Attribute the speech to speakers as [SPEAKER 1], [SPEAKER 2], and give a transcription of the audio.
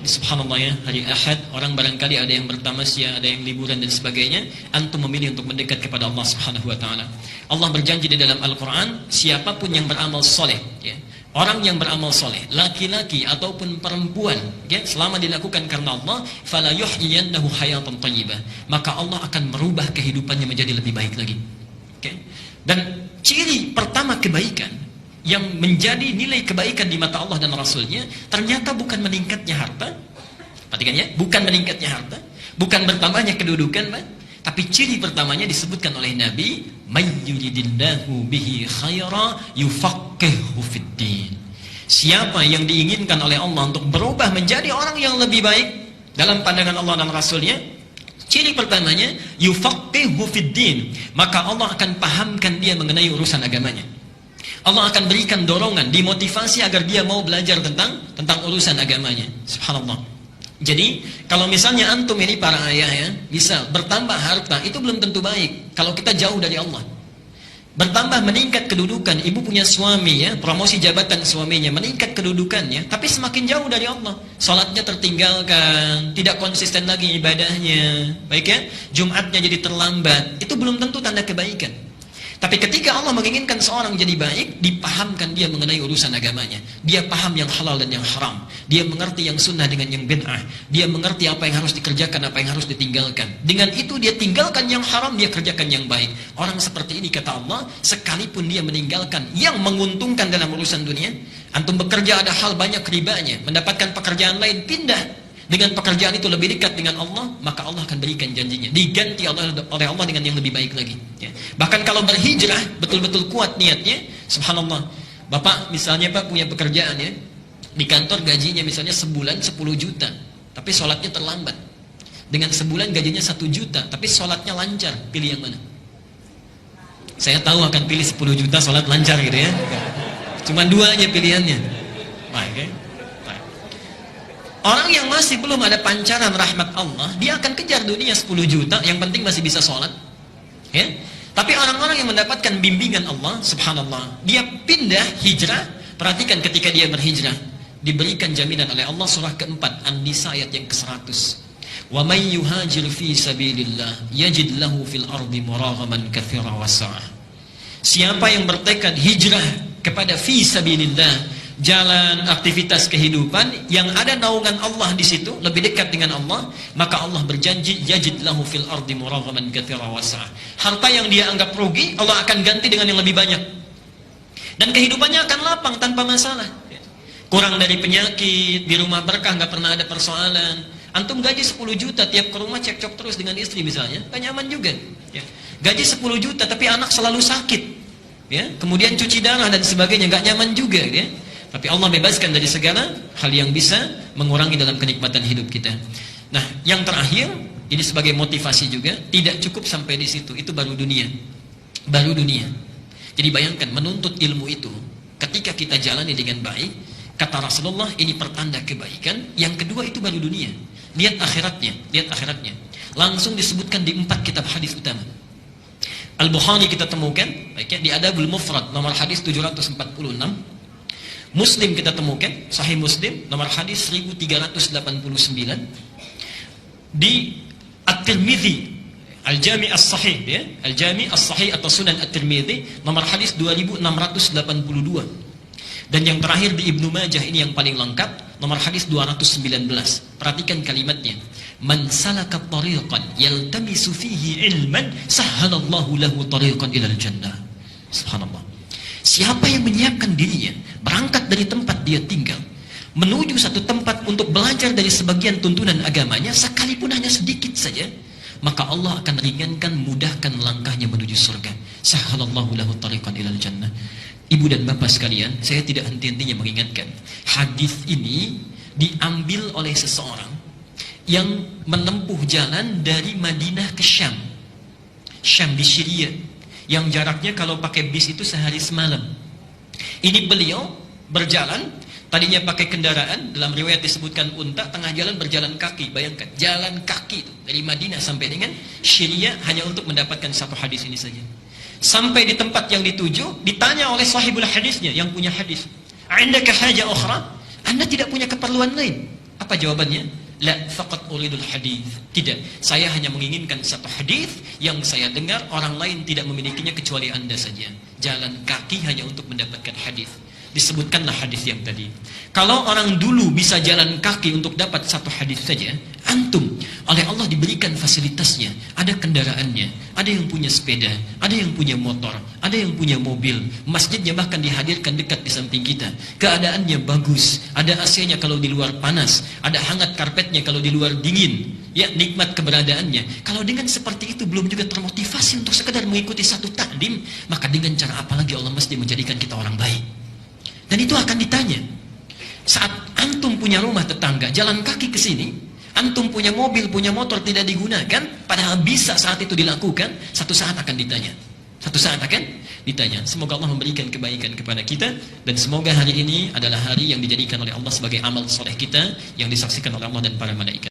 [SPEAKER 1] subhanallah ya, hari Ahad, orang barangkali ada yang bertamasya, ada yang liburan dan sebagainya, antum memilih untuk mendekat kepada Allah Subhanahu wa taala. Allah berjanji di dalam Al-Qur'an, siapapun yang beramal soleh, ya, orang yang beramal soleh, laki-laki ataupun perempuan, ya, selama dilakukan karena Allah, fala yuhyiyannahu hayatan thayyibah, maka Allah akan merubah kehidupannya menjadi lebih baik lagi. Okay? Dan ciri pertama kebaikan yang menjadi nilai kebaikan di mata Allah dan Rasulnya, ternyata bukan meningkatnya harta. Perhatikan ya, bukan meningkatnya harta, bukan bertambahnya kedudukan, tapi ciri pertamanya disebutkan oleh Nabi, may yuridillahu bihi khaira yufaqihuhu fiddin. Siapa yang diinginkan oleh Allah untuk berubah menjadi orang yang lebih baik dalam pandangan Allah dan Rasulnya, ciri pertamanya yufaqihuhu fiddin, maka Allah akan pahamkan dia mengenai urusan agamanya. Allah akan berikan dorongan, dimotivasi agar dia mau belajar tentang urusan agamanya. Subhanallah. Jadi, kalau misalnya antum ini para ayah ya, bisa bertambah harta, itu belum tentu baik kalau kita jauh dari Allah. Bertambah meningkat kedudukan, ibu punya suami ya, promosi jabatan suaminya, meningkat kedudukannya, tapi semakin jauh dari Allah. Salatnya tertinggalkan, tidak konsisten lagi ibadahnya, baik ya, Jumatnya jadi terlambat, itu belum tentu tanda kebaikan. Tapi ketika Allah menginginkan seorang jadi baik, dipahamkan dia mengenai urusan agamanya. Dia paham yang halal dan yang haram. Dia mengerti yang sunnah dengan yang bid'ah. Dia mengerti apa yang harus dikerjakan, apa yang harus ditinggalkan. Dengan itu dia tinggalkan yang haram, dia kerjakan yang baik. Orang seperti ini kata Allah, sekalipun dia meninggalkan yang menguntungkan dalam urusan dunia, antum bekerja ada hal banyak ribanya, mendapatkan pekerjaan lain, pindah. Dengan pekerjaan itu lebih dekat dengan Allah, maka Allah akan berikan janjinya, diganti oleh Allah dengan yang lebih baik lagi ya. Bahkan kalau berhijrah betul-betul kuat niatnya, subhanallah. Bapak misalnya Pak punya pekerjaan ya, di kantor gajinya misalnya sebulan 10 juta, tapi sholatnya terlambat. Dengan sebulan gajinya 1 juta, tapi sholatnya lancar, pilih yang mana? Saya tahu akan pilih 10 juta sholat lancar gitu ya. Cuma dua aja pilihannya. Baik ya. Orang yang masih belum ada pancaran rahmat Allah, dia akan kejar dunia 10 juta, yang penting masih bisa sholat ya. Tapi orang-orang yang mendapatkan bimbingan Allah, subhanallah, dia pindah hijrah. Perhatikan ketika dia berhijrah, diberikan jaminan oleh Allah, surah keempat An-Nisa ayat yang ke-100. Wa may yuhajir fi sabilillah yajid lahu fil ardi muraghaman katsira wasa'ah. Siapa yang bertekad hijrah kepada fi sabilillah, jalan aktivitas kehidupan yang ada naungan Allah di situ, lebih dekat dengan Allah, maka Allah berjanji yajid lahu fil ardi muraghaman katsira wasa'ah. Harta yang dia anggap rugi, Allah akan ganti dengan yang lebih banyak. Dan kehidupannya akan lapang tanpa masalah. Kurang dari penyakit, di rumah berkah, nggak pernah ada persoalan. Antum gaji 10 juta, tiap ke rumah cekcok terus dengan istri misalnya, kan nyaman juga ya. Gaji 10 juta tapi anak selalu sakit ya, kemudian cuci darah dan sebagainya, nggak nyaman juga ya. Tapi Allah bebaskan dari segala hal yang bisa mengurangi dalam kenikmatan hidup kita. Nah, yang terakhir, ini sebagai motivasi juga, tidak cukup sampai di situ, itu baru dunia. Baru dunia. Jadi bayangkan, menuntut ilmu itu, ketika kita jalani dengan baik, kata Rasulullah, ini pertanda kebaikan. Yang kedua itu baru dunia. Lihat akhiratnya, lihat akhiratnya. Langsung disebutkan di 4 kitab hadis utama. Al-Bukhari kita temukan, baiknya di Adabul Mufrad, nomor hadis 746. Muslim kita temukan, Sahih Muslim nomor hadis 1389. Di At-Tirmidzi Al-Jami' As-Sahih ya, Al-Jami' As-Sahih atau Sunan At-Tirmidzi nomor hadis 2682. Dan yang terakhir di Ibnu Majah, ini yang paling lengkap, nomor hadis 219. Perhatikan kalimatnya. Man salaka tariqan yaltamisu fihi ilman sahhalallahu lahu tariqan ilal jannah. Subhanallah. Siapa yang menyiapkan dirinya, berangkat dari tempat dia tinggal, menuju satu tempat untuk belajar dari sebagian tuntunan agamanya, sekalipun hanya sedikit saja, maka Allah akan ringankan, mudahkan langkahnya menuju surga. Sahhalallahu lahu tariqan ilal jannah. Ibu dan bapak sekalian, saya tidak henti-hentinya mengingatkan, hadis ini diambil oleh seseorang yang menempuh jalan dari Madinah ke Syam. Syam di Syria, yang jaraknya kalau pakai bis itu sehari semalam. Ini beliau berjalan, tadinya pakai kendaraan, dalam riwayat disebutkan unta, tengah jalan berjalan kaki. Bayangkan, jalan kaki itu, dari Madinah sampai dengan Syria hanya untuk mendapatkan satu hadis ini saja. Sampai di tempat yang dituju, ditanya oleh sahibul hadisnya, yang punya hadis, "Indaka haja ukhra?" Anda tidak punya keperluan lain? Apa jawabannya? La faqat uridul hadith. Tidak, saya hanya menginginkan satu hadith yang saya dengar orang lain tidak memilikinya kecuali Anda saja. Jalan kaki hanya untuk mendapatkan hadith. Disebutkanlah hadis yang tadi. Kalau orang dulu bisa jalan kaki untuk dapat satu hadis saja, antum oleh Allah diberikan fasilitasnya, ada kendaraannya, ada yang punya sepeda, ada yang punya motor, ada yang punya mobil, masjidnya bahkan dihadirkan dekat di samping kita, keadaannya bagus, ada AC-nya kalau di luar panas, ada hangat karpetnya kalau di luar dingin, ya nikmat keberadaannya. Kalau dengan seperti itu belum juga termotivasi untuk sekedar mengikuti satu takdim, maka dengan cara apa lagi Allah mesti menjadikan kita orang baik? Dan itu akan ditanya. Saat antum punya rumah tetangga, jalan kaki ke sini, antum punya mobil, punya motor tidak digunakan, padahal bisa saat itu dilakukan, satu saat akan ditanya. Satu saat akan ditanya. Semoga Allah memberikan kebaikan kepada kita, dan semoga hari ini adalah hari yang dijadikan oleh Allah sebagai amal soleh kita, yang disaksikan oleh Allah dan para malaikat.